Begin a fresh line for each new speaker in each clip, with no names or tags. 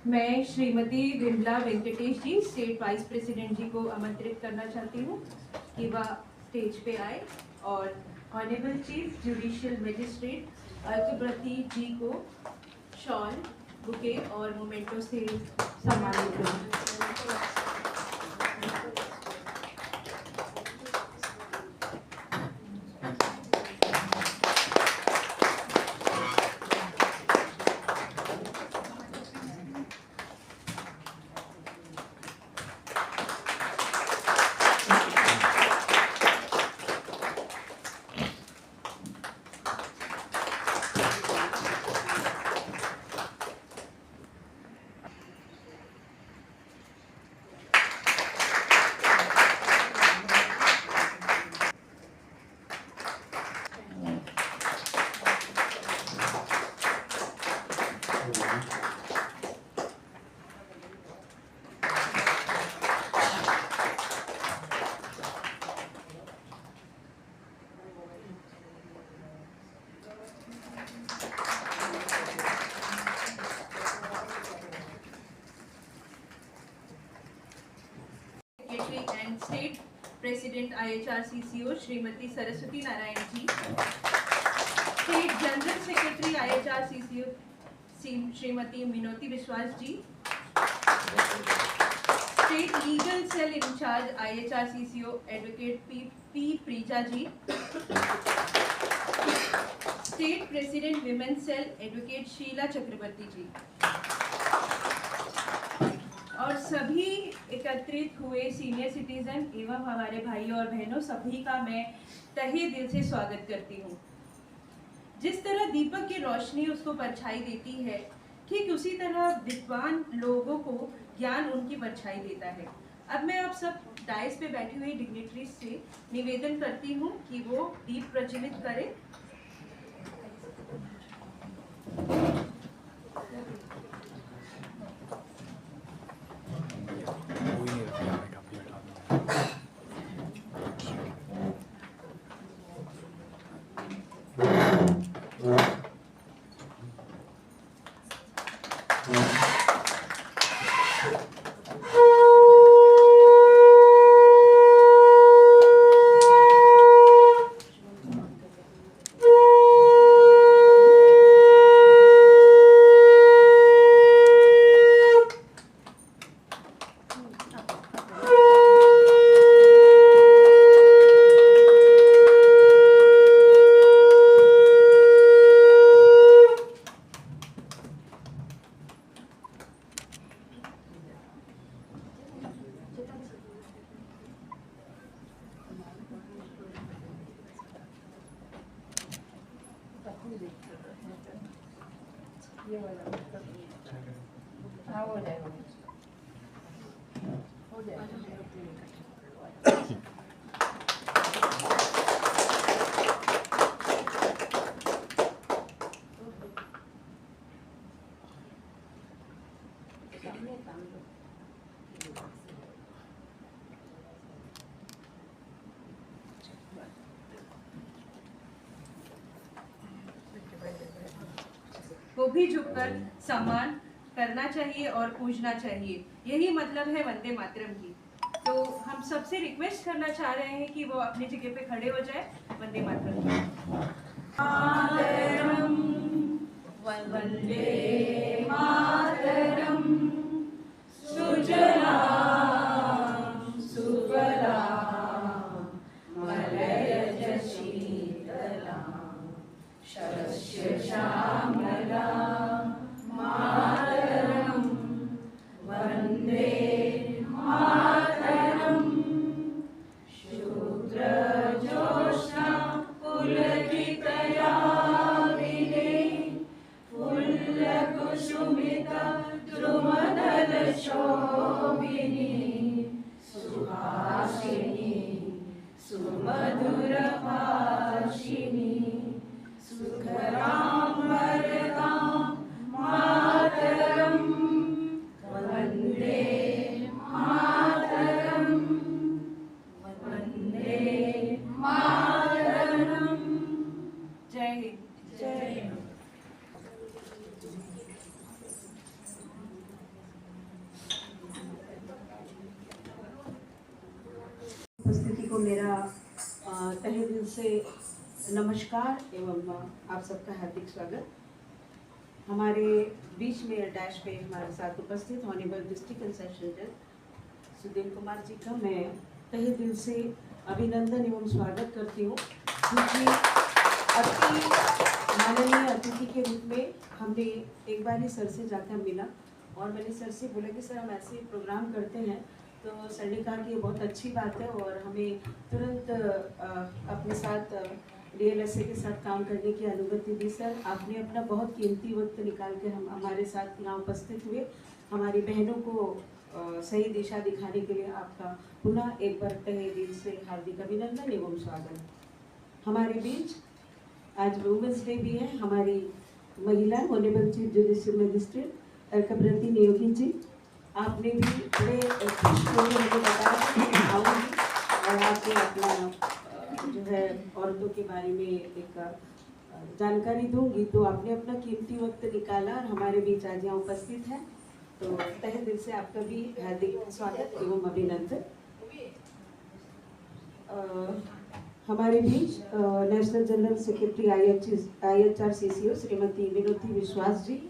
मैं श्रीमती विमला वेंकटेश जी, state wise president जी को आमंत्रित करना चाहती हूँ कि वह स्टेज पे आए और honourable chief judicial magistrate Arkabrati ji को शॉल, बुके और मोमेंटो से सम्मानित करें। And state president IHRCCO Shrimati Saraswati Narayan ji, state general secretary IHRCCO Shrimati Minoti Biswas ji, state legal cell in-charge IHRCCO advocate P Preeja ji, state president women cell advocate Sheela Chakraborty ji और सभी एकत्रित हुए सीनियर सिटीजन एवं हमारे भाइयों और बहनों, सभी का मैं तहे दिल से स्वागत करती हूँ। जिस तरह दीपक की रोशनी उसको परछाई देती है, ठीक उसी तरह विद्वान लोगों को ज्ञान उनकी परछाई देता है। अब मैं आप सब डायस पे बैठी हुई डिग्निटरीज से निवेदन करती हूँ कि वो दीप प्रज्वलित करें। को भी झुककर सम्मान करना चाहिए और पूजना चाहिए। यही मतलब है वंदे मातरम की। तो हम सबसे रिक्वेस्ट करना चाह रहे हैं कि वो अपनी जगह पे खड़े हो जाए। वंदे मातरम। वंदे मातरम सुजलां सुफलां मलयज शीतलां शस्य श्यामलां मातरं वन्दे मातरं शुभ्रजोत्स्ना पुलकितयामिनी फुल्लकुसुमिता द्रुमदलशोभिनी सुहासिनी सुमधुरभाषिणी सुखरां वरदां मातरं वन्दे मातरं वन्दे मातरं। जय हिंद। जय हिंद।
तहे दिल से नमस्कार एवं आप सबका हार्दिक स्वागत। हमारे बीच में डैश पे हमारे साथ उपस्थित ऑनरेबल डिस्ट्रिक्ट एंड सेशन जज सुधीर कुमार जी का मैं तहे दिल से अभिनंदन एवं स्वागत करती हूँ, क्योंकि अति माननीय अतिथि के रूप में हमने एक बार ही सर से जाकर मिला और मैंने सर से बोला कि सर हम ऐसे प्रोग्राम करते हैं, तो सर ने कहा कि ये बहुत अच्छी बात है और हमें तुरंत अपने साथ रियल एसे के साथ काम करने की अनुमति दी। सर आपने अपना बहुत कीमती वक्त निकाल के हम हमारे साथ यहाँ उपस्थित हुए, हमारी बहनों को सही दिशा दिखाने के लिए आपका पुनः एक बार तहे दिल से हार्दिक अभिनंदन एवं स्वागत। हमारे बीच आज वुमेंस डे भी है। हमारी महिला honourable chief judicial magistrate Arkaprati Niyogi ji, आपने भी बड़े खुश होकर मुझे बताया कि आऊँगी और आपको अपना जो है औरतों के बारे में एक जानकारी दूंगी, तो आपने अपना कीमती वक्त निकाला और हमारे बीच आज यहाँ उपस्थित है, तो तहे दिल से आपका भी हार्दिक स्वागत एवं अभिनंदन। हमारे बीच national general secretary IHRCCO Shrimati Vinoti Biswas ji,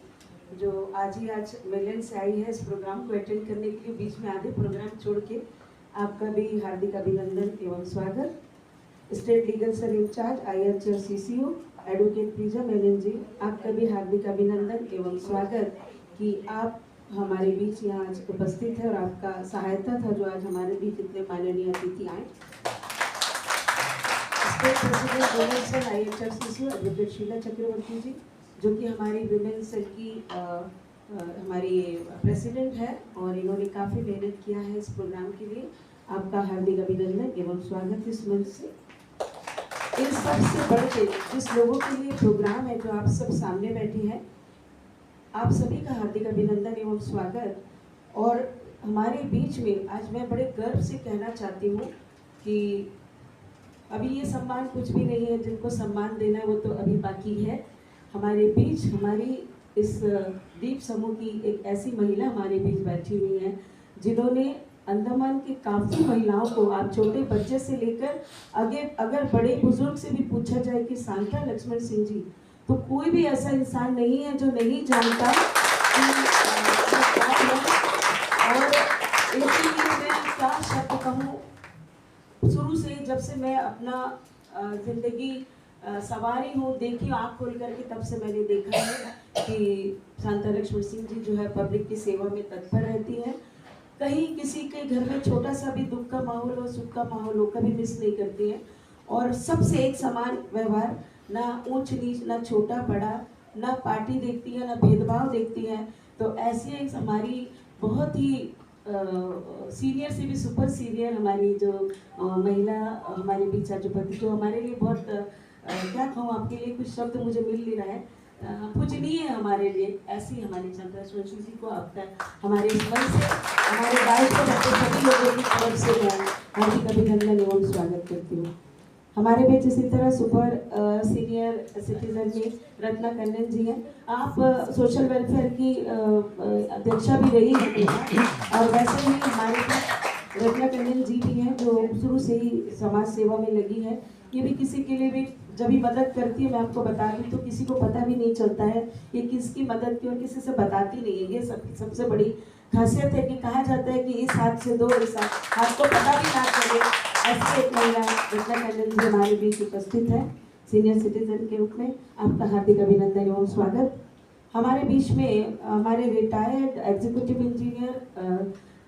जो आज मिलन से आई है इस प्रोग्राम को अटेंड करने के लिए, बीच में आधे प्रोग्राम छोड़ के, आपका भी हार्दिक अभिनंदन एवं स्वागत। State legal sir in-charge IHRCCO advocate Preeja Menon ji, आपका भी हार्दिक अभिनंदन एवं स्वागत कि आप हमारे बीच यहाँ आज उपस्थित है और आपका सहायता था जो आज हमारे बीच इतने माननीय अतिथि आए। State president women cell IHRCCO advocate Sheela Chakraborty ji, जो कि हमारी वुमेन सेल की हमारी प्रेसिडेंट है और इन्होंने काफ़ी मेहनत किया है इस प्रोग्राम के लिए, आपका हार्दिक अभिनंदन एवं स्वागत इस मंच से। इन सबसे बढ़ के जिस लोगों के लिए प्रोग्राम है, जो आप सब सामने बैठे हैं, आप सभी का हार्दिक अभिनंदन एवं स्वागत। और हमारे बीच में आज मैं बड़े गर्व से कहना चाहती हूँ कि अभी ये सम्मान कुछ भी नहीं है, जिनको सम्मान देना है वो तो अभी बाकी है। हमारे बीच हमारी इस दीप समूह की एक ऐसी महिला हमारे बीच बैठी हुई है, जिन्होंने अंडमान की काफ़ी महिलाओं को, आप छोटे बच्चे से लेकर अगर बड़े बुजुर्ग से भी पूछा जाए कि सांता लक्ष्मण सिंह जी, तो कोई भी ऐसा इंसान नहीं है जो नहीं जानता कि और इनके लिए मैं क्या शब्द कहूँ। शुरू से जब से मैं अपना जिंदगी सवारी हूँ, देखी आँख खोल करके, तब से मैंने देखा है कि सांता लक्ष्मण सिंह जी जो है पब्लिक की सेवा में तत्पर रहती है। कहीं किसी के घर में छोटा सा भी दुख का माहौल हो, सुख का माहौल हो, कभी मिस नहीं करती है और सबसे एक समान व्यवहार, ना ऊंच नीच, ना छोटा बड़ा, ना पार्टी देखती है, ना भेदभाव देखती है। तो ऐसी एक हमारी बहुत ही सीनियर से भी सुपर सीनियर हमारी जो महिला हमारे बीच उपस्थित, जो हमारे लिए बहुत क्या कहूँ, आपके लिए कुछ शब्द मुझे मिल नहीं रहा है, पूजनीय है हमारे लिए। ऐसी हमारी चंद्रा सोशी जी को अब तक हमारे इस मंच से, हमारे गाइड को रहते सभी लोगों की तरफ से मैं हार्दिक अभिनंदन एवं स्वागत करती हूँ। हमारे बीच इसी तरह सुपर सीनियर सिटीजन जी रत्ना कन्नन जी हैं। आप सोशल वेलफेयर की अध्यक्षा भी रही हैं और वैसे ही हमारे पास रत्ना कन्नन जी भी हैं, जो शुरू से ही समाज सेवा में लगी है। ये भी किसी के लिए भी जब भी मदद करती है, मैं आपको बता दूं तो किसी को पता भी नहीं चलता है ये किसकी मदद की, और किसी से बताती नहीं है। ये सबसे बड़ी खासियत है कि कहा जाता है कि इस हाथ से दो, इस हाथ को पता भी ना चले। ऐसी एक महिला रत्ना कन्नन जी हमारे बीच उपस्थित है सीनियर सिटीजन के रूप में, आपका हार्दिक अभिनंदन एवं स्वागत। हमारे बीच में हमारे retired executive engineer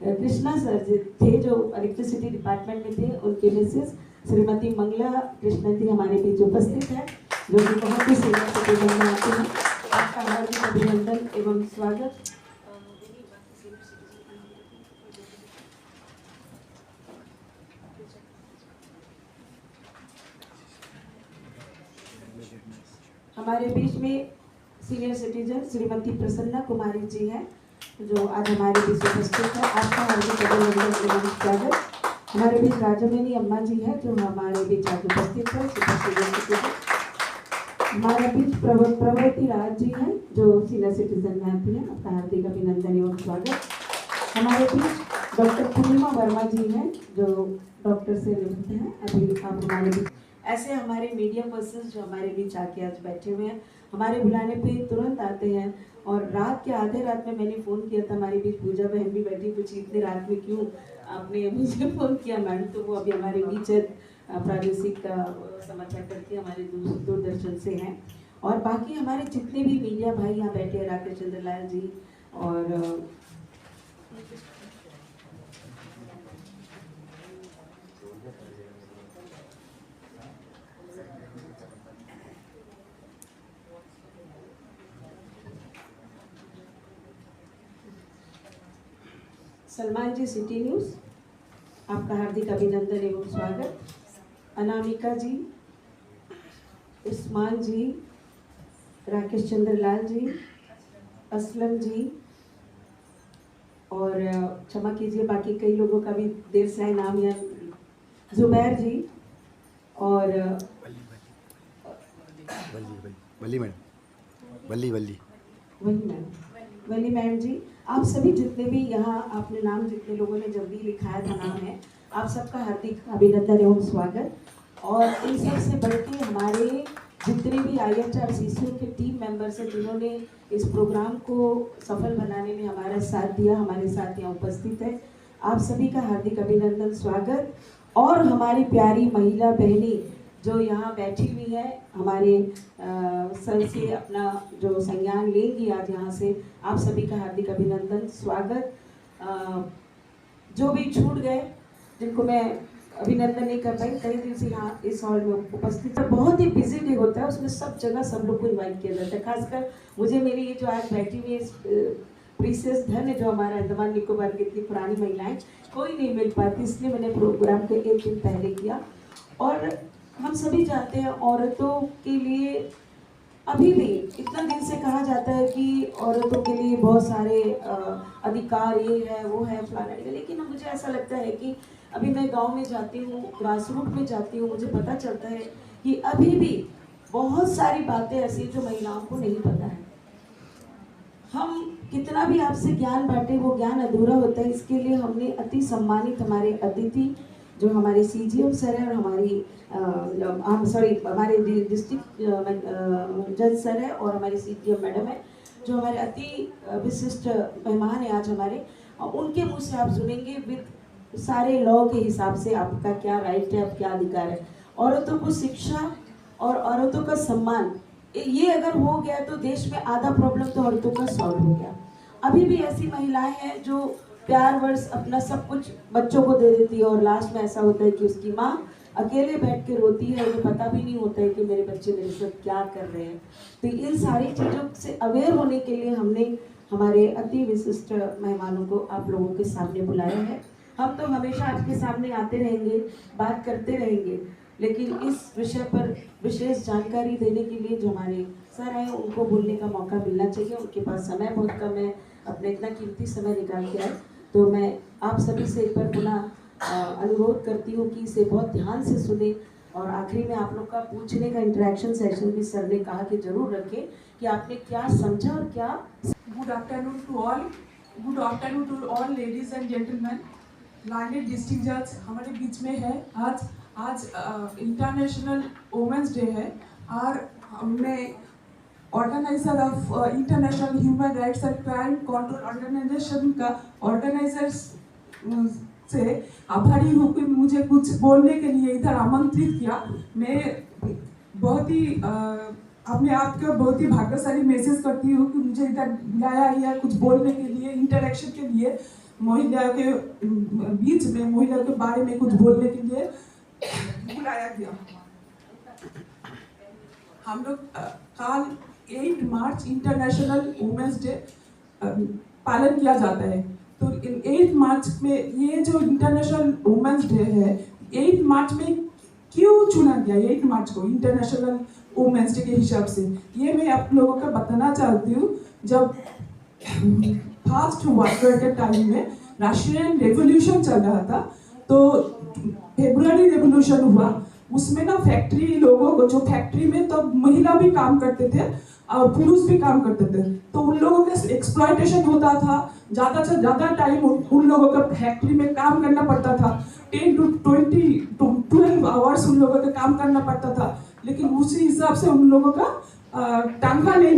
Krishna sir थे, जो इलेक्ट्रिसिटी डिपार्टमेंट में थे, उनके मिसेस श्रीमती मंगला कृष्णन जी हमारे बीच उपस्थित है, जो कि बहुत ही सीनियर सिटीजन में आते हैं, आपका हार्दिक अभिनंदन एवं स्वागत। हमारे बीच में सीनियर सिटीजन श्रीमती प्रसन्ना कुमारी जी हैं, जो आज हमारे बीच उपस्थित है, आपका हार्दिक अभिनंदन एवं स्वागत। हमारे बीच राजमणि अम्मा जी हैं, जो हमारे बीच आज उपस्थित है, सुपर सीनियर सिटीजन। हमारे बीच प्रवृत्ति राज जी हैं, जो सीनियर सिटीजन में आती हैं, आपका हार्दिक अभिनंदन एवं स्वागत। हमारे बीच डॉक्टर पूर्णिमा वर्मा जी हैं, जो डॉक्टर से निवृत्त हैं, अभी आप हमारे बीच। ऐसे हमारे मीडिया पर्सन जो हमारे बीच आके आज बैठे हुए हैं, हमारे बुलाने पे तुरंत आते हैं। और रात के आधे रात में मैंने फ़ोन किया था, हमारे बीच पूजा बहन भी बैठी, कुछ इतनी रात में क्यों आपने मुझे फ़ोन किया मैम, तो वो अभी हमारे बीच प्रादेशिक का समाचार करती है, हमारे दूरदर्शन से हैं। और बाकी हमारे जितने भी मीडिया भाई यहाँ बैठे हैं, राकेश चंद्र लाल जी और सलमान जी सिटी न्यूज़, आपका हार्दिक अभिनंदन एवं स्वागत। अनामिका जी, उस्मान जी, राकेश चंद्र लाल जी, असलम जी और क्षमा कीजिए बाकी कई लोगों का भी देर से आए नाम या जुबैर जी और वली मैम जी, आप सभी जितने भी यहाँ आपने नाम जितने लोगों ने जल्दी लिखाया था नाम है, आप सबका हार्दिक अभिनंदन एवं स्वागत। और इन सब से बढ़ के हमारे जितने भी IHRCC के टीम मेंबर्स हैं जिन्होंने इस प्रोग्राम को सफल बनाने में हमारा साथ दिया, हमारे साथ यहाँ उपस्थित है, आप सभी का हार्दिक अभिनंदन स्वागत। और हमारी प्यारी महिला बहनी जो यहाँ बैठी हुई है, हमारे सर से अपना जो संज्ञान लेंगी आज यहाँ से, आप सभी का हार्दिक अभिनंदन स्वागत। जो भी छूट गए जिनको मैं अभिनंदन नहीं कर पाई, कई दिन से यहाँ इस हॉल में उपस्थित है, बहुत ही बिजी डे होता है, उसमें सब जगह सब लोग को इन्वाइट किया जाता है। खासकर मुझे मेरी ये जो आज बैठी हुई है प्रीसियस धन जो हमारा अंडमान निकोबार की इतनी पुरानी महिलाएं कोई नहीं मिल पाती, इसलिए मैंने प्रोग्राम को एक दिन पहले किया। और हम सभी जानते हैं औरतों के लिए अभी भी इतना दिन से कहा जाता है कि औरतों के लिए बहुत सारे अधिकार ये है वो है फलाना, लेकिन मुझे ऐसा लगता है कि अभी मैं गांव में जाती हूँ, ग्रास रूट में जाती हूँ, मुझे पता चलता है कि अभी भी बहुत सारी बातें ऐसी जो महिलाओं को नहीं पता है। हम कितना भी आपसे ज्ञान बांटे वो ज्ञान अधूरा होता है। इसके लिए हमने अति सम्मानित हमारे अतिथि जो हमारे CGM सर है और हमारी हमारे डिस्ट्रिक्ट जज सर है और हमारे CGM मैडम है जो हमारे अति विशिष्ट मेहमान है आज हमारे, उनके मुँह से आप सुनेंगे विद सारे लॉ के हिसाब से आपका क्या राइट है, आप क्या अधिकार है। औरतों को शिक्षा और औरतों का सम्मान, ये अगर हो गया तो देश में आधा प्रॉब्लम तो औरतों का सॉल्व हो गया। अभी भी ऐसी महिलाएं हैं जो प्यार वर्ष अपना सब कुछ बच्चों को दे देती है और लास्ट में ऐसा होता है कि उसकी माँ अकेले बैठ के रोती है, उन्हें पता भी नहीं होता है कि मेरे बच्चे मेरे साथ क्या कर रहे हैं। तो इन सारी चीज़ों से अवेयर होने के लिए हमने हमारे अति विशिष्ट मेहमानों को आप लोगों के सामने बुलाया है। हम तो हमेशा आपके सामने आते रहेंगे, बात करते रहेंगे, लेकिन इस विषय पर विशेष जानकारी देने के लिए जो हमारे सर हैं उनको बोलने का मौका मिलना चाहिए। उनके पास समय बहुत कम है, अपने इतना कीमती समय निकाल के आए, तो मैं आप सभी से एक बार पुनः अनुरोध करती हूँ कि इसे बहुत ध्यान से सुने। और आखिरी में आप लोग का पूछने का इंटरेक्शन सेशन भी सर ने कहा कि जरूर रखें कि आपने क्या समझा और क्या।
Good afternoon to all, good afternoon to all ladies and gentleman. Learned district जज हमारे बीच में है आज इंटरनेशनल वुमेन्स डे है और हमने organiser of international human rights and crime control organisation का ऑर्गेनाइजर्स से आभारी हूँ कि मुझे कुछ बोलने के लिए इधर आमंत्रित किया। मैं बहुत ही अपने आप का बहुत ही भाग्यशाली महसूस करती हूँ कि मुझे इधर बुलाया गया कुछ बोलने के लिए, इंटरेक्शन के लिए, महिलाओं के बीच में महिलाओं के बारे में कुछ बोलने के लिए बुलाया गया। हम लोग कल 8 मार्च इंटरनेशनल वुमेन्स डे पालन किया जाता है। तो 8 मार्च में ये जो इंटरनेशनल वुमेन्स डे है, 8 मार्च में क्यों चुना गया 8 मार्च को इंटरनेशनल वुमेन्स डे के हिसाब से, ये मैं आप लोगों को बताना चाहती हूँ। जब फास्ट वर्कर के टाइम में रशियन रेवोल्यूशन चल रहा था, तो फेब्रुअरी रेवोल्यूशन हुआ, उसमें ना फैक्ट्री लोगों को, जो फैक्ट्री में तब महिला भी काम करते थे, और पुरुष भी काम करते थे। तो उन लोगों का एक्सप्लॉयटेशन होता था, ज़्यादा से ज़्यादा टाइम उन लोगों का फैक्ट्री में काम करना पड़ता था। 10 to 20 to 12 आवर्स उन लोगों का काम करना पड़ता था, लेकिन उसी हिसाब से उन लोगों का तनख्वाह नहीं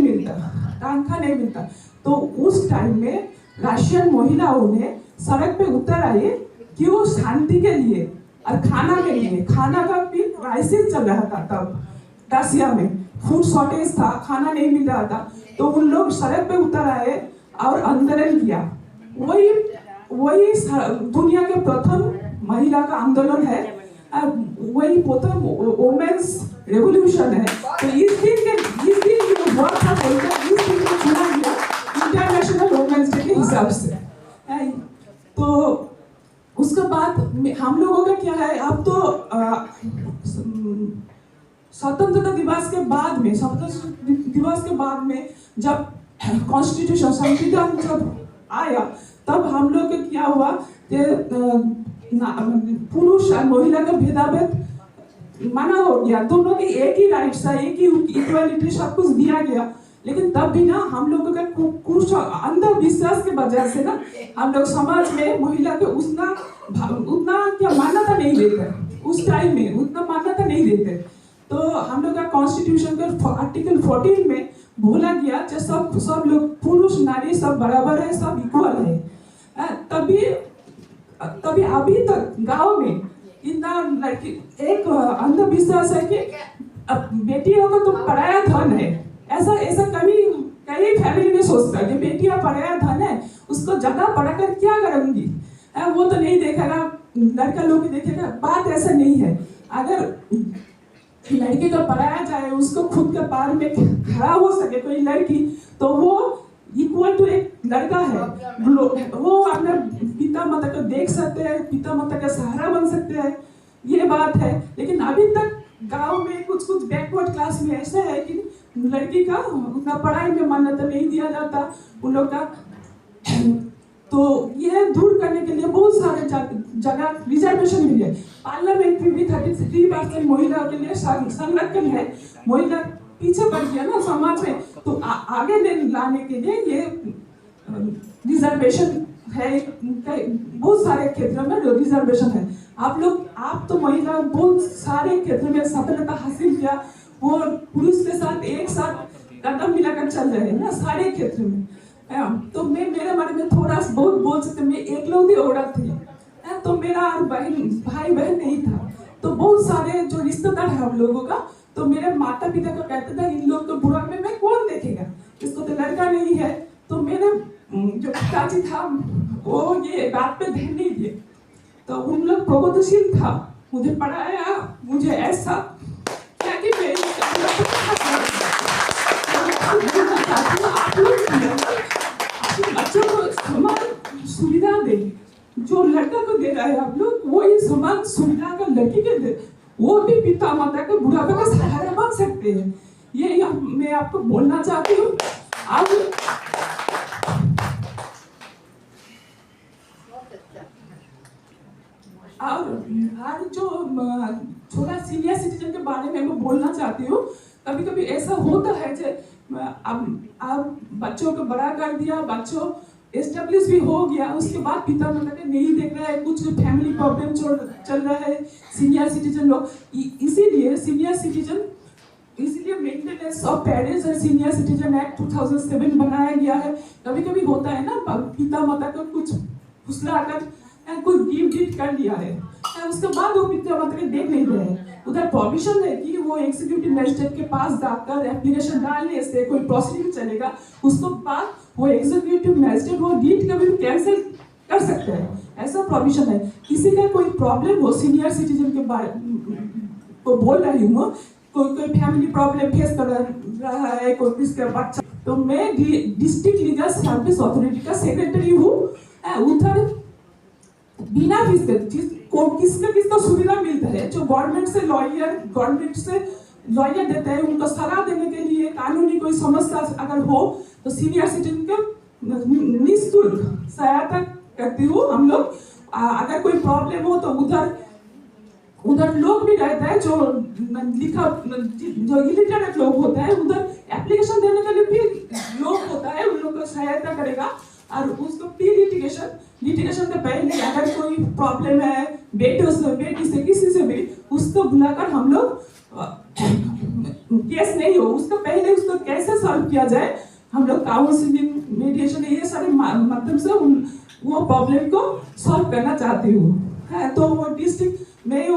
मिलता। तो उस टाइम में रशियन महिलाओं ने सड़क पे उतर आए, क्यों? शांति के लिए और खाना के लिए। खाना का भी क्राइसिस चल रहा था तब रशिया में, फूड शॉर्टेज था, खाना नहीं मिल रहा था। तो उन लोग सड़क पे उतर आए और आंदोलन किया। वही दुनिया के प्रथम महिला का आंदोलन है, वही प्रथम वुमेन्स रेवोल्यूशन है। तो इस दिन जो वर्ड था बोलकर इस दिन को चुना गया इंटरनेशनल वुमेन्स डे के हिसाब से। तो उसके बाद हम लोगों का क्या है, अब तो स्वतंत्रता दिवस के बाद में जब कॉन्स्टिट्यूशन संविधान जब आया, तब हम लोग का क्या हुआ कि पुरुष और महिला का भेदाभेद माना हो गया। दोनों के एक ही राइट्स है, एक ही इक्वालिटी, सब कुछ दिया गया। लेकिन तब भी ना हम लोगों का कुछ अंधविश्वास के वजह से ना हम लोग समाज में महिला के उतना क्या मान्यता नहीं देते। उस टाइम में उतना मान्यता नहीं देते। तो हम लोग का कॉन्स्टिट्यूशन के आर्टिकल 14 में बोला गया कि सब लोग, पुरुष नारी सब बराबर है, सब इक्वल है। तभी अभी तक गांव में इतना लड़की एक अंधविश्वास है कि बेटियों को तो पराया धन है। ऐसा कई फैमिली में सोचता है कि बेटियां पराया धन है, उसको ज्यादा पढ़ाकर क्या करूंगी, वो तो नहीं देखेगा, लड़का लोग ही देखेगा। बात ऐसा नहीं है। अगर लड़के को पढ़ाया जाए, उसको खुद के पैर में खड़ा हो सके कोई लड़की, तो वो इक्वल टू एक लड़का है। वो अपने पिता माता को देख सकते हैं, पिता माता का सहारा बन सकते हैं, ये बात है। लेकिन अभी तक गांव में कुछ बैकवर्ड क्लास में ऐसा है कि लड़की का उतना पढ़ाई में मान्यता नहीं दिया जाता उन लोग का। तो ये दूर करने के लिए बहुत सारे जगह रिजर्वेशन मिले। पार्लियामेंट में भी 33% महिला के लिए संरक्षण है। महिला पीछे पड़ गया ना समाज में, तो आगे लाने के लिए ये रिजर्वेशन है। बहुत सारे क्षेत्रों में रिजर्वेशन है। आप तो महिला बहुत सारे क्षेत्रों में सफलता हासिल किया, वो पुरुष के साथ एक साथ कदम मिलाकर चल रहे हैं ना सारे क्षेत्र में। तो मेरे बारे में थोड़ा बहुत बोल सकते, मैं एकलौती औरत थी, तो मेरा भाई बहन नहीं था। तो बहुत सारे जो रिश्तेदार है हम लोगों का, तो मेरे माता पिता को कहते थे इन लोग को बुरा में मैं कौन देखेगा, इसको तो लड़का नहीं है। तो मेरे जो पिताजी था वो ये बात पे ध्यान नहीं दिए। तो उन लोग प्रगतिशील था, मुझे पढ़ाया, मुझे ऐसा क्या कि बच्चों को समान सुविधा दे, जो लड़का को दे रहा है आप लोग, वो ये समान सुविधा का लड़की के दे, वो भी पिता माता का बुढ़ापे का सहारा बन सकते हैं। ये मैं आपको बोलना चाहती हूँ। और जो थोड़ा सीनियर सिटीजन के बारे में मैं बोलना चाहती हूँ। कभी कभी ऐसा होता है कि अब बच्चों को बड़ा कर दिया, बच्चों एस्टेब्लिश भी हो गया, उसके बाद पिता माता के नहीं देख रहा है, कुछ फैमिली प्रॉब्लम चल रहा है सीनियर सिटीजन लोग। इसीलिए maintenance of parents and senior citizen act 2007 बनाया गया है। कभी कभी होता है ना, पिता माता को कुछ फुसलाकर कुछ गिफ्ट कर दिया है, उसके बाद वो पिता माता के देख नहीं रहे हैं। उधर प्रोविजन है कि वो एग्जीक्यूटिव मजिस्ट्रेट के पास जाकर एप्लीकेशन डालने से कोई प्रोसीडिंग चलेगा, उसके बाद वो एग्जीक्यूटिव मजिस्ट्रेट वो डीड कभी भी कैंसिल कर सकते हैं, ऐसा प्रोविजन है। किसी का कोई प्रॉब्लम हो, सीनियर सिटीजन के बारे को बोल रही हूँ, कोई फैमिली प्रॉब्लम फेस कर रहा है, कोई किसका बच्चा, तो मैं डिस्ट्रिक्ट लीगल सर्विस अथॉरिटी का सेक्रेटरी हूँ। उधर बिना फीस के किसको सुविधा मिलता है, जो गवर्नमेंट से लॉयर देते हैं, उनको सलाह देने के लिए कानूनी कोई समस्या अगर हो तो सीनियर सिटीजन को निःशुल्क सहायता करती हूँ हम लोग। अगर कोई प्रॉब्लम हो तो उधर लोग भी रहते हैं, जो इलिटरेट लोग होते हैं, उधर एप्लीकेशन देने के लिए भी लोग होता है, उन लोग को सहायता करेगा। और उसको प्री लिटिगेशन के पहले अगर कोई प्रॉब्लम है बेटी से किसी से भी, उसको बुलाकर हम लोग केस नहीं हो उसको पहले उसको कैसे सॉल्व किया जाए, हम लोग काउंसलिंग, मेडिएशन, ये सारे माध्यम से वो प्रॉब्लम को सॉल्व करना चाहती हूँ। है तो वो डिस्ट्रिक्ट मैं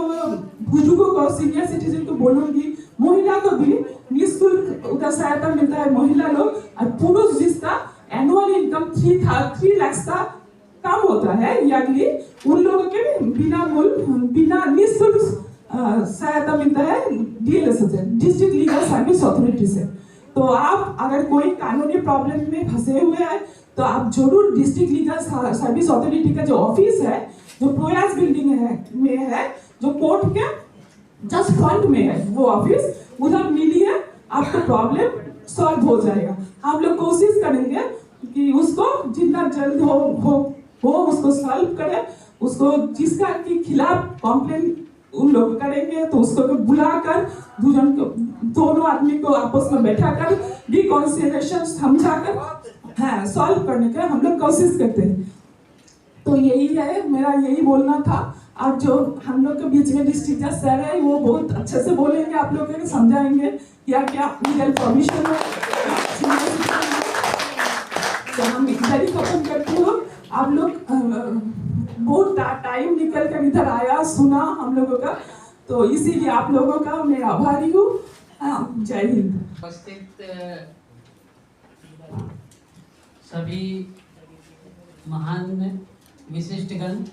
बुजुर्गों को, सीनियर सिटीजन को बोलूंगी, महिला को भी निःशुल्क उधर सहायता मिलता है महिला लोग। और पुरुष जिसका एनुअल इनकम 3 लाख का कम होता है ईयरली, उन लोगों के बिना निःशुल्क सहायता मिलता है DLS से, डिस्ट्रिक्ट लीगल सर्विस अथॉरिटी से। तो आप अगर कोई कानूनी प्रॉब्लम में फंसे हुए हैं तो आप जरूर डिस्ट्रिक्ट लीगल सर्विस अथॉरिटी का जो ऑफिस है, जो प्रयास बिल्डिंग में है, जो कोर्ट के जस्ट फ्रंट में है वो ऑफिस, उधर मिलिए, आपका प्रॉब्लम सॉल्व हो जाएगा। हम लोग कोशिश करेंगे कि उसको जितना जल्द हो उसको सॉल्व करें। उसको जिसका के खिलाफ कंप्लेन उन लोग करेंगे तो उसको बुलाकर दोनों आदमी को आपस में बैठाकर रिकॉन्सिलिएशन समझाकर सॉल्व करने का हम लोग कोशिश करते हैं। तो यही है, मेरा यही बोलना था। और जो हम लोग के बीच में डिस्ट्रिक्ट जज सर है, वो बहुत अच्छे से बोलेंगे, आप लोगों को समझाएंगे क्या क्या लीगल परमिशन है। तो हम इधर ही खत्म करती हूँ। आप लोग बहुत टाइम निकल कर इधर आया, सुना हम लोगों का, तो इसीलिए आप लोगों का मैं आभारी हूँ। जय हिंद।
उपस्थित सभी महान विशिष्टगण,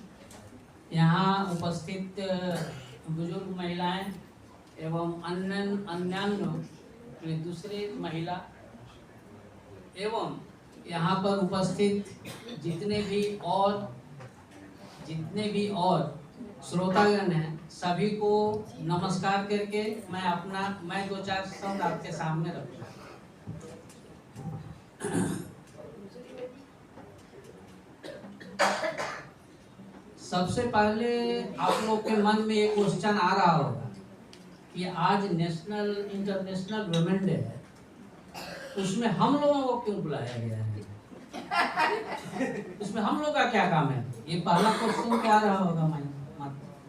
यहाँ उपस्थित बुजुर्ग महिलाएं एवं अन्य दूसरे महिला एवं यहाँ पर उपस्थित जितने भी और श्रोतागण हैं, सभी को नमस्कार करके मैं 2-4 शब्द आपके सामने रखूँ। सबसे पहले आप लोग के मन में एक क्वेश्चन आ रहा होगा कि आज इंटरनेशनल वुमेन डे है, उसमें हम लोगों को क्यों बुलाया गया है, उसमें हम लोग का क्या काम है? ये पहला क्वेश्चन क्या रहा होगा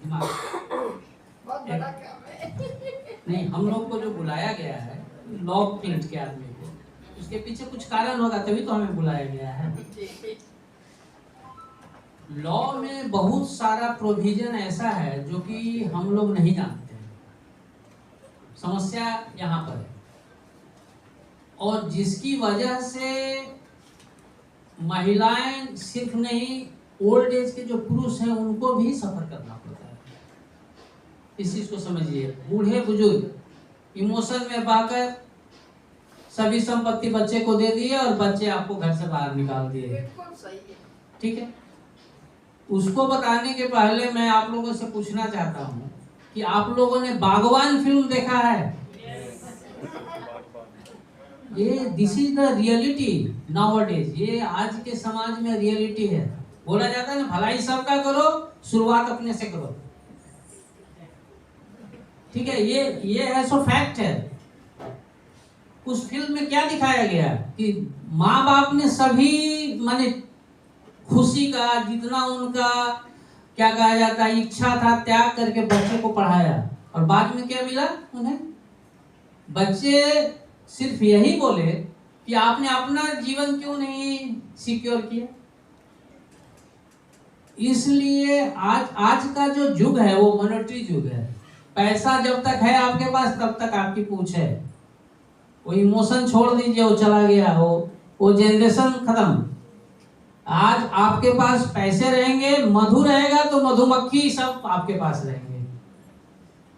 दिमाग नहीं, हम लोग को जो बुलाया गया है लॉ फील्ड के आदमी को, उसके पीछे कुछ कारण होगा, तभी तो हमें बुलाया गया है। लॉ में बहुत सारा प्रोविजन ऐसा है जो कि हम लोग नहीं जानते हैं। समस्या यहाँ पर है, और जिसकी वजह से महिलाएं सिर्फ नहीं, ओल्ड एज के जो पुरुष हैं उनको भी सफर करना पड़ता है। इस चीज को समझिए। बूढ़े बुजुर्ग इमोशन में बहकर सभी संपत्ति बच्चे को दे दिए और बच्चे आपको घर से बाहर निकाल दिए, ठीक है। उसको बताने के पहले मैं आप लोगों से पूछना चाहता हूँ कि आप लोगों ने बागवान फिल्म देखा है? ये this is the reality nowadays. ये आज के समाज में रियलिटी है। बोला जाता है ना, भलाई सबका करो, शुरुआत अपने से करो, ठीक है। ये ऐसा फैक्ट है। उस फिल्म में क्या दिखाया गया कि माँ बाप ने सभी माने खुशी का जितना उनका क्या कहा जाता है इच्छा था त्याग करके बच्चे को पढ़ाया, और बाद में क्या मिला उन्हें? बच्चे सिर्फ यही बोले कि आपने अपना जीवन क्यों नहीं सिक्योर किया। इसलिए आज का जो युग है वो मॉनेटरी युग है। पैसा जब तक है आपके पास तब तक आपकी पूछ है। वो इमोशन छोड़ दीजिए, वो चला गया, वो जनरेशन खत्म। आज आपके पास पैसे रहेंगे, मधु रहेगा तो मधुमक्खी सब आपके पास रहेंगे।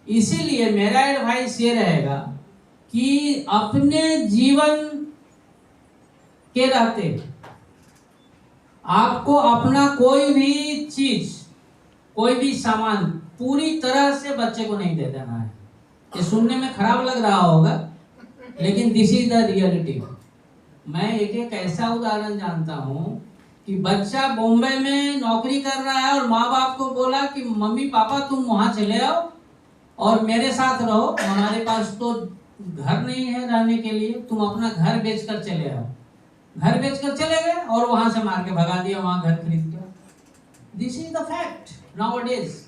इसीलिए मेरा एडवाइस ये रहेगा कि अपने जीवन के रहते आपको अपना कोई भी चीज, कोई भी सामान पूरी तरह से बच्चे को नहीं दे देना है। ये सुनने में खराब लग रहा होगा, लेकिन दिस इज द रियलिटी। मैं एक ऐसा उदाहरण जानता हूँ कि बच्चा बॉम्बे में नौकरी कर रहा है और माँ बाप को बोला कि मम्मी पापा तुम वहां चले आओ और मेरे साथ रहो, हमारे पास तो घर नहीं है रहने के लिए, तुम अपना घर बेचकर चले आओ। घर बेचकर चले गए और वहां से मार के भगा दिया, वहां घर खरीद के। This is the fact nowadays.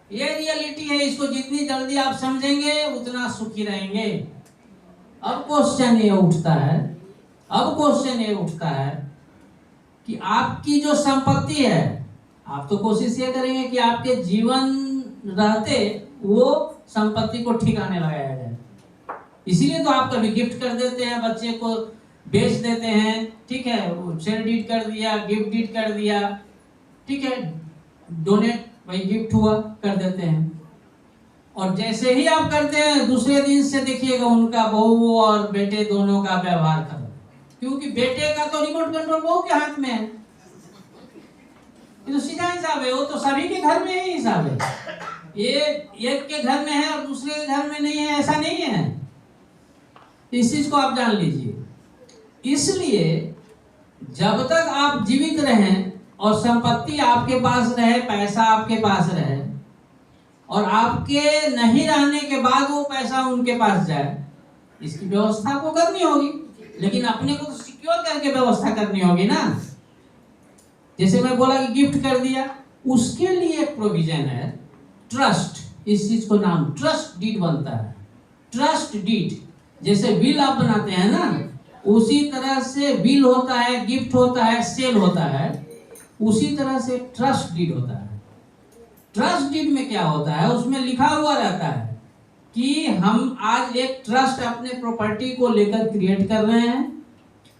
ये रियलिटी है, इसको जितनी जल्दी आप समझेंगे उतना सुखी रहेंगे। अब क्वेश्चन ये उठता है कि आपकी जो संपत्ति है, आप तो कोशिश ये करेंगे कि आपके जीवन रहते वो संपत्ति को ठिकाने लगाया जाए। इसीलिए तो आप कभी गिफ्ट कर देते हैं, बच्चे को बेच देते हैं, ठीक है, शेयर डीड कर दिया, गिफ्ट डीड कर दिया, ठीक है, डोनेट वही गिफ्ट हुआ कर देते हैं। और जैसे ही आप करते हैं दूसरे दिन से देखिएगा उनका बहू और बेटे दोनों का व्यवहार खराब, क्योंकि बेटे का तो रिमोट कंट्रोल बहू के हाथ में है। ये तो सीधा हिसाब है, वो तो सभी के घर में ही हिसाब है। ये एक के घर में है और दूसरे के घर में नहीं है, ऐसा नहीं है। इस चीज को आप जान लीजिए। इसलिए जब तक आप जीवित रहें और संपत्ति आपके पास रहे, पैसा आपके पास रहे, और आपके नहीं रहने के बाद वो पैसा उनके पास जाए, इसकी व्यवस्था आपको करनी होगी। लेकिन अपने को तो सिक्योर करके व्यवस्था करनी होगी ना। जैसे मैं बोला कि गिफ्ट कर दिया, उसके लिए एक प्रोविजन है ट्रस्ट। इस चीज को नाम ट्रस्ट डीड बनता है। ट्रस्ट डीड जैसे विल आप बनाते हैं ना, उसी तरह से विल होता है, गिफ्ट होता है, सेल होता है, उसी तरह से ट्रस्ट डीड होता है। ट्रस्ट डीड में क्या होता है, उसमें लिखा हुआ रहता है कि हम आज एक ट्रस्ट अपने प्रॉपर्टी को लेकर क्रिएट कर रहे हैं।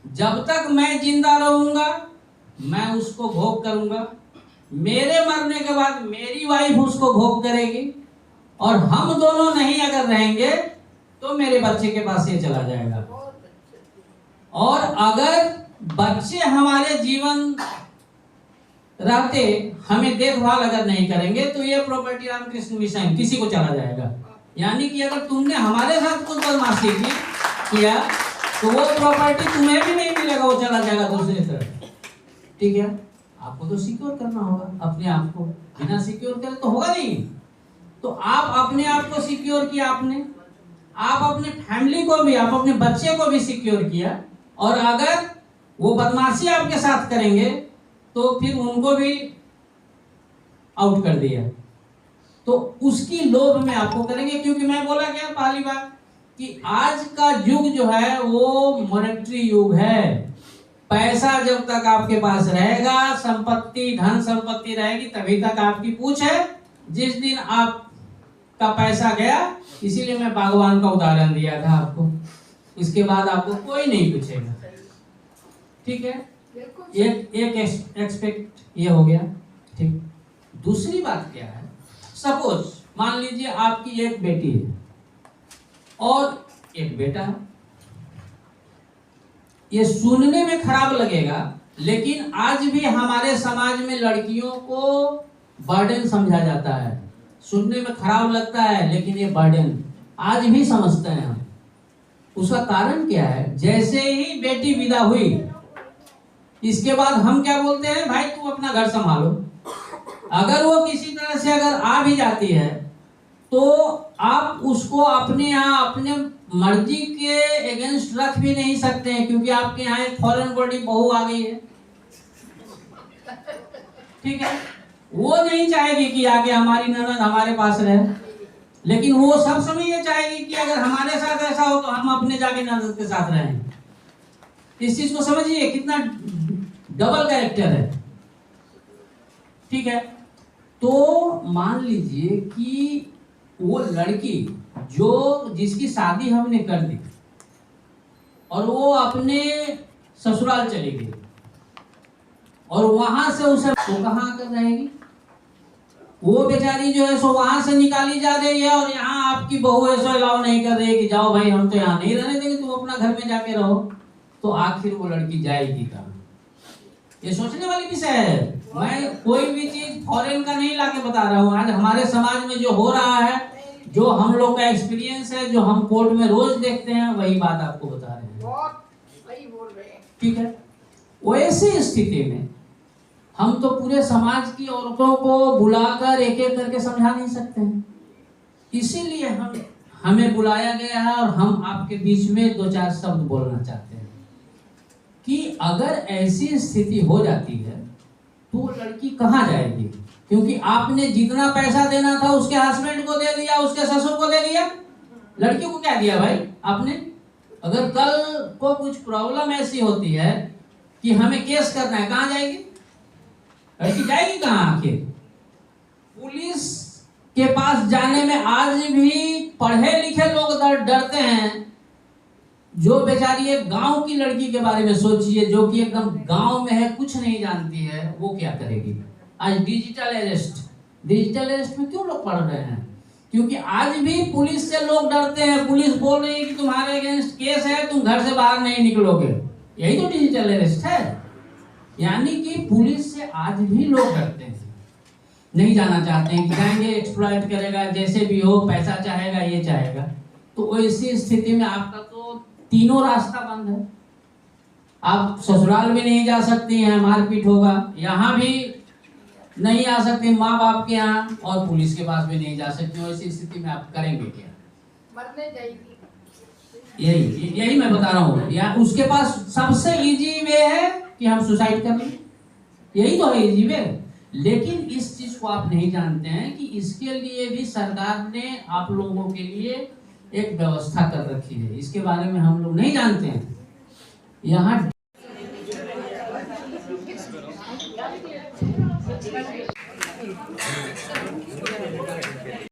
जब तक मैं जिंदा रहूंगा मैं उसको भोग करूंगा, मेरे मरने के बाद मेरी वाइफ उसको भोग करेगी, और हम दोनों नहीं अगर रहेंगे तो मेरे बच्चे के पास ये चला जाएगा। और अगर बच्चे हमारे जीवन रहते हमें देखभाल अगर नहीं करेंगे तो ये प्रॉपर्टी रामकृष्ण मिशन किसी को चला जाएगा। यानी कि अगर तुमने हमारे साथ कुछ बदमाशी किया तो वो प्रॉपर्टी तुम्हें भी नहीं मिलेगा, वो चला जाएगा दूसरी तरफ। ठीक है, आपको तो सिक्योर करना होगा अपने आप को, बिना सिक्योर करे तो होगा नहीं। तो आप अपने आप को सिक्योर किया आपने, आप अपने फैमिली को भी, आप अपने बच्चे को भी सिक्योर किया, और अगर वो बदमाशी आपके साथ करेंगे तो फिर उनको भी आउट कर दिया। तो उसकी लोभ में आपको करेंगे, क्योंकि मैं बोला क्या पहली बार कि आज का युग जो है वो मॉनेटरी युग है। पैसा जब तक आपके पास रहेगा, संपत्ति धन संपत्ति रहेगी, तभी तक आपकी पूछ है। जिस दिन आपका पैसा गया, इसीलिए मैं भगवान का उदाहरण दिया था आपको, इसके बाद आपको कोई नहीं पूछेगा। ठीक है, एक एक्सपेक्ट ये हो गया। ठीक, दूसरी बात क्या है, सपोज मान लीजिए आपकी एक बेटी है और एक बेटा है। ये सुनने में खराब लगेगा, लेकिन आज भी हमारे समाज में लड़कियों को बर्डन समझा जाता है। सुनने में खराब लगता है लेकिन ये बर्डन आज भी समझते हैं हम। उसका कारण क्या है, जैसे ही बेटी विदा हुई इसके बाद हम क्या बोलते हैं, भाई तू अपना घर संभालो। अगर वो किसी तरह से अगर आ भी जाती है तो आप उसको अपने यहाँ अपने मर्जी के अगेंस्ट रख भी नहीं सकते हैं, क्योंकि आपके यहाँ एक फॉरेन बॉडी बहू आ गई है। ठीक है, वो नहीं चाहेगी कि आगे हमारी ननद हमारे पास रहे, लेकिन वो सब समय ये चाहेगी कि अगर हमारे साथ ऐसा हो तो हम अपने जाके ननद के साथ रहें। इस चीज को समझिए कितना डबल कैरेक्टर है। ठीक है, तो मान लीजिए कि वो लड़की जो जिसकी शादी हमने कर दी और वो अपने ससुराल चली गई, और वहां से उसे वो कहाँ कर रहेगी, वो बेचारी जो है सो वहां से निकाली जा रही है, और यहाँ आपकी बहू ऐसा अलाउ नहीं कर रही है कि जाओ भाई हम तो यहाँ नहीं रहने देंगे, तुम अपना घर में जाके रहो। तो आखिर वो लड़की जाएगी कहाँ? ये सोचने वाली विषय है। मैं कोई भी चीज फॉरेन का नहीं लाके बता रहा हूँ, आज हमारे समाज में जो हो रहा है, जो हम लोग का एक्सपीरियंस है, जो हम कोर्ट में रोज देखते हैं, वही बात आपको बता रहे हैं। ठीक है, वैसी स्थिति में हम तो पूरे समाज की औरतों को बुलाकर एक एक करके समझा नहीं सकते हैं। इसीलिए हमें बुलाया गया है और हम आपके बीच में 2-4 शब्द बोलना चाहते हैं कि अगर ऐसी स्थिति हो जाती है तो वो लड़की कहाँ जाएगी? क्योंकि आपने जितना पैसा देना था उसके हस्बैंड को दे दिया, उसके ससुर को दे दिया, लड़की को क्या दिया भाई आपने? अगर कल को कुछ प्रॉब्लम ऐसी होती है कि हमें केस करना है, कहाँ जाएगी लड़की? जाएगी कहाँ? आखिर पुलिस के पास जाने में आज भी पढ़े लिखे लोग डरते हैं। जो बेचारी एक गांव की लड़की के बारे में सोचिए, जो कि एकदम गांव में है, कुछ नहीं जानती है, वो क्या करेगी? आज डिजिटल अरेस्ट में क्यों लोग पढ़ रहे हैं? क्योंकि आज भी पुलिस से लोग डरते हैं। पुलिस बोल रही है कि तुम्हारे अगेंस्ट केस है, तुम घर से बाहर नहीं निकलोगे। यही तो डिजिटल अरेस्ट है। यानी कि पुलिस से आज भी लोग डरते हैं, नहीं जाना चाहते हैं कि जाएंगे एक्सप्लॉइट करेगा, जैसे भी हो, पैसा चाहेगा, ये चाहेगा। तो ऐसी स्थिति में आपका तो तीनों रास्ता बंद है। आप ससुराल भी नहीं जा सकती हैं, मारपीट होगा, यहाँ भी नहीं आ सकती माँ बाप के यहाँ, और पुलिस के पास भी नहीं जा सकती। ऐसी स्थिति में आप करेंगे क्या?
मरने जाएगी।
यही मैं बता रहा हूँ। या उसके पास सबसे इजी वे है कि हम सुसाइड कर लें, यही तो है इजी वे। लेकिन इस चीज को आप नहीं जानते हैं कि इसके लिए भी सरकार ने आप लोगों के लिए एक व्यवस्था कर रखी है। इसके बारे में हम लोग नहीं जानते हैं। यहाँ